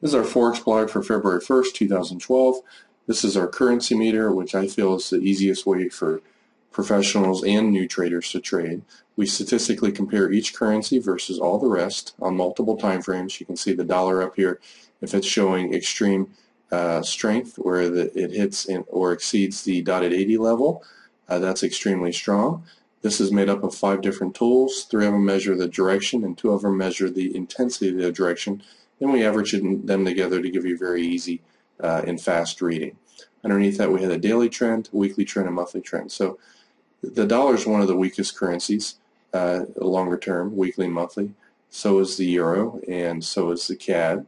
This is our Forex blog for February 1st, 2012. This is our currency meter, which I feel is the easiest way for professionals and new traders to trade. We statistically compare each currency versus all the rest on multiple time frames. You can see the dollar up here. If it's showing extreme strength where it hits or exceeds the dotted 80 level, that's extremely strong. This is made up of 5 different tools. 3 of them measure the direction and 2 of them measure the intensity of the direction. Then we average them together to give you very easy and fast reading. Underneath that we had a daily trend, weekly trend, and monthly trend. So the dollar is one of the weakest currencies, longer term, weekly and monthly. So is the euro, and so is the CAD,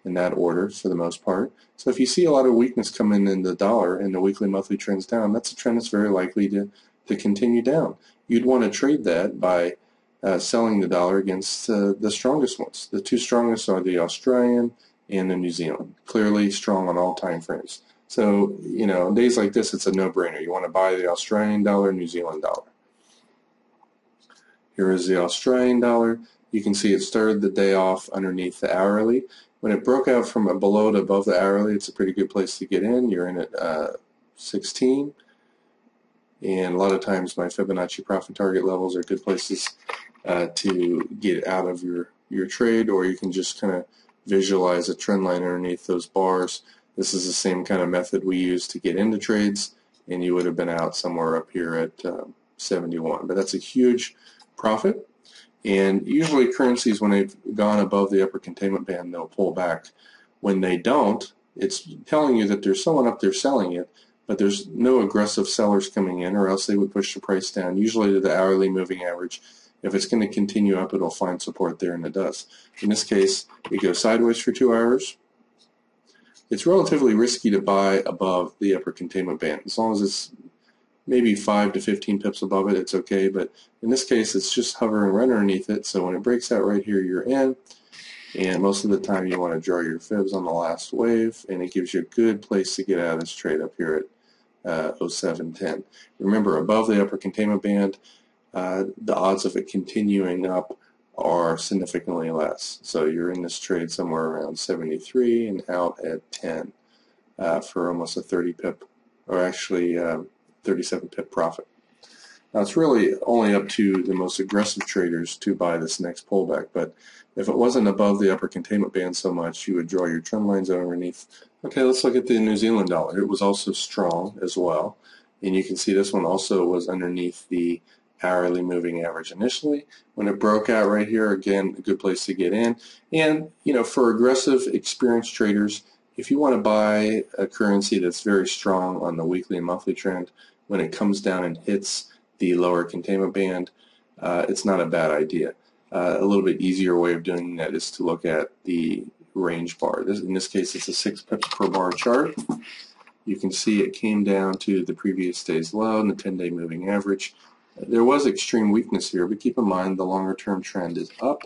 in that order for the most part. So if you see a lot of weakness coming in the dollar and the weekly monthly trends down, that's a trend that's very likely to continue down. You'd want to trade that by selling the dollar against the strongest ones. The 2 strongest are the Australian and the New Zealand, clearly strong on all time frames. So, you know, on days like this, it's a no-brainer. You want to buy the Australian dollar, New Zealand dollar. Here is the Australian dollar. You can see it started the day off underneath the hourly. When it broke out from below to above the hourly, it's a pretty good place to get in. You're in at 16. And a lot of times my Fibonacci profit target levels are good places to get out of your trade, or you can just kind of visualize a trend line underneath those bars. This is the same kind of method we use to get into trades, and you would have been out somewhere up here at 71. But that's a huge profit. And usually currencies, when they've gone above the upper containment band, they'll pull back. When they don't, it's telling you that there's someone up there selling it, but there's no aggressive sellers coming in, or else they would push the price down, usually to the hourly moving average. If it's going to continue up, it'll find support there, and it does. In this case, it goes sideways for 2 hours. It's relatively risky to buy above the upper containment band. As long as it's maybe 5 to 15 pips above it, it's okay. But in this case, it's just hovering right underneath it. So when it breaks out right here, you're in. And most of the time, you want to draw your fibs on the last wave, and it gives you a good place to get out of this trade up here at 0710. Remember, above the upper containment band, the odds of it continuing up are significantly less. So you're in this trade somewhere around 73 and out at 10 for almost a 30 pip, or actually 37 pip profit. Now it's really only up to the most aggressive traders to buy this next pullback, but if it wasn't above the upper containment band so much, you would draw your trend lines underneath. Okay, let's look at the New Zealand dollar. It was also strong as well, and you can see this one also was underneath the hourly moving average initially. When it broke out right here, again, a good place to get in. And, you know, for aggressive, experienced traders, if you want to buy a currency that's very strong on the weekly and monthly trend, when it comes down and hits the lower containment band, it's not a bad idea. A little bit easier way of doing that is to look at the range bar. In this case, it's a 6 pips per bar chart. You can see it came down to the previous day's low and the 10-day moving average. There was extreme weakness here, but keep in mind the longer-term trend is up.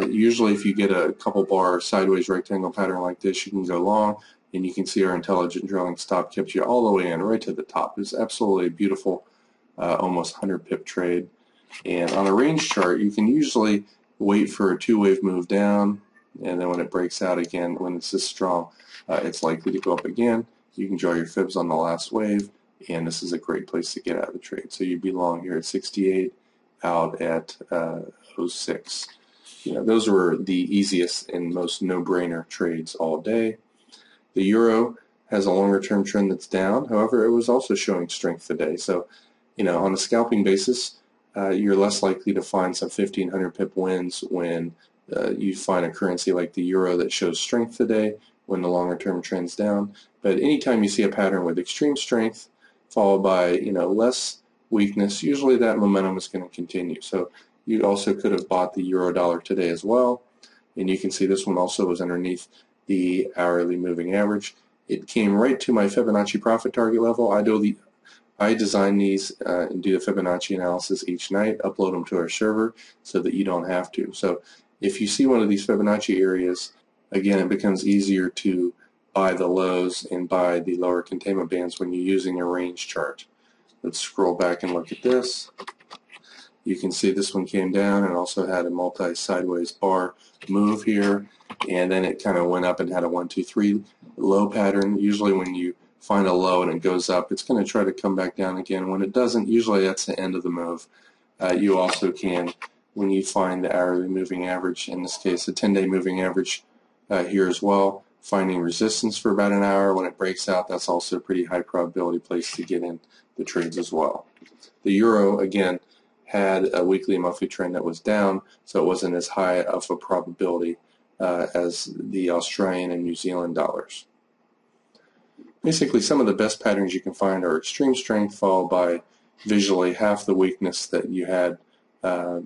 Usually if you get a couple bar sideways rectangle pattern like this, you can go long, and you can see our intelligent drilling stop kept you all the way in, right to the top. It's absolutely beautiful, almost 100 pip trade. And on a range chart, you can usually wait for a 2-wave move down, and then when it breaks out again, when it's this strong, it's likely to go up again. You can draw your fibs on the last wave, and this is a great place to get out of the trade. So you'd be long here at 68, out at 06. You know, those were the easiest and most no-brainer trades all day. The euro has a longer-term trend that's down. However, it was also showing strength today. So, you know, on a scalping basis, you're less likely to find some 1,500 pip wins when you find a currency like the euro that shows strength today when the longer-term trend's down. But anytime you see a pattern with extreme strength followed by, you know, less weakness, usually that momentum is going to continue. So you also could have bought the euro dollar today as well, and you can see this one also was underneath the hourly moving average. It came right to my Fibonacci profit target level. I design these and do the Fibonacci analysis each night, upload them to our server so that you don't have to. So if you see one of these Fibonacci areas, again, it becomes easier to buy the lows and buy the lower containment bands when you're using a range chart. Let's scroll back and look at this. You can see this one came down and also had a multi-sideways bar move here, and then it kind of went up and had a 1, 2, 3 low pattern. Usually when you find a low and it goes up, it's going to try to come back down again. When it doesn't, usually that's the end of the move. You also can, when you find the hourly moving average, in this case the 10-day moving average here as well, finding resistance for about an hour. When it breaks out, that's also a pretty high probability place to get in the trades as well. The euro, again, had a weekly and monthly trend that was down, so it wasn't as high of a probability as the Australian and New Zealand dollars. Basically, some of the best patterns you can find are extreme strength followed by visually half the weakness that you had to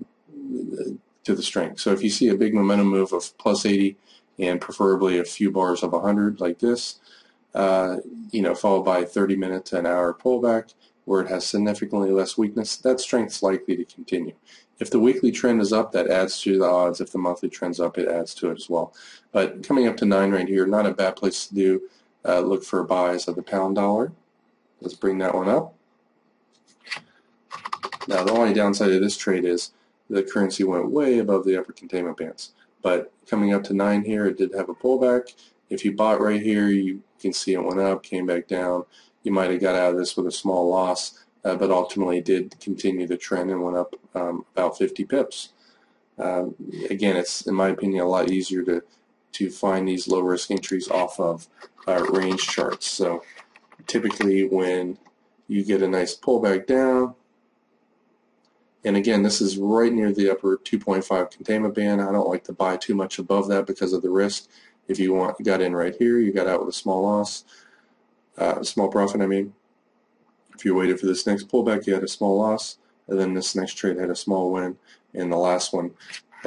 the strength. So if you see a big momentum move of plus 80 and preferably a few bars of 100 like this, followed by 30-minute to an hour pullback where it has significantly less weakness, that strength's likely to continue. If the weekly trend is up, that adds to the odds. If the monthly trend's up, it adds to it as well. But coming up to 9 right here, not a bad place to do. Look for buys of the pound dollar. Let's bring that one up. Now the only downside of this trade is the currency went way above the upper containment bands. But coming up to 9 here, it did have a pullback. If you bought right here, you can see it went up, came back down. You might have got out of this with a small loss, but ultimately did continue the trend and went up about 50 pips. Again, it's, in my opinion, a lot easier to find these low-risk entries off of range charts. So typically when you get a nice pullback down, and again, this is right near the upper 2.5 containment band. I don't like to buy too much above that because of the risk. If you got in right here, you got out with a small loss, small profit, I mean. If you waited for this next pullback, you had a small loss, and then this next trade had a small win, and the last one,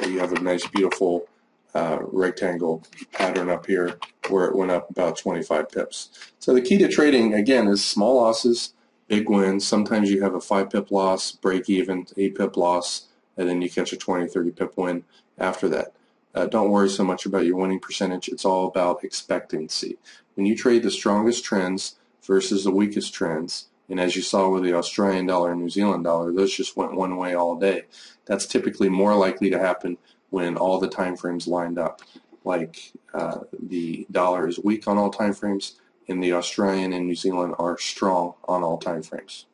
you have a nice, beautiful rectangle pattern up here where it went up about 25 pips. So the key to trading, again, is small losses, big wins. Sometimes you have a 5-pip loss, break even, 8-pip loss, and then you catch a 20, 30-pip win after that. Don't worry so much about your winning percentage. It's all about expectancy. When you trade the strongest trends versus the weakest trends, and as you saw with the Australian dollar and New Zealand dollar, those just went one way all day. That's typically more likely to happen when all the time frames lined up. Like the dollar is weak on all time frames, and the Australian and New Zealand are strong on all time frames.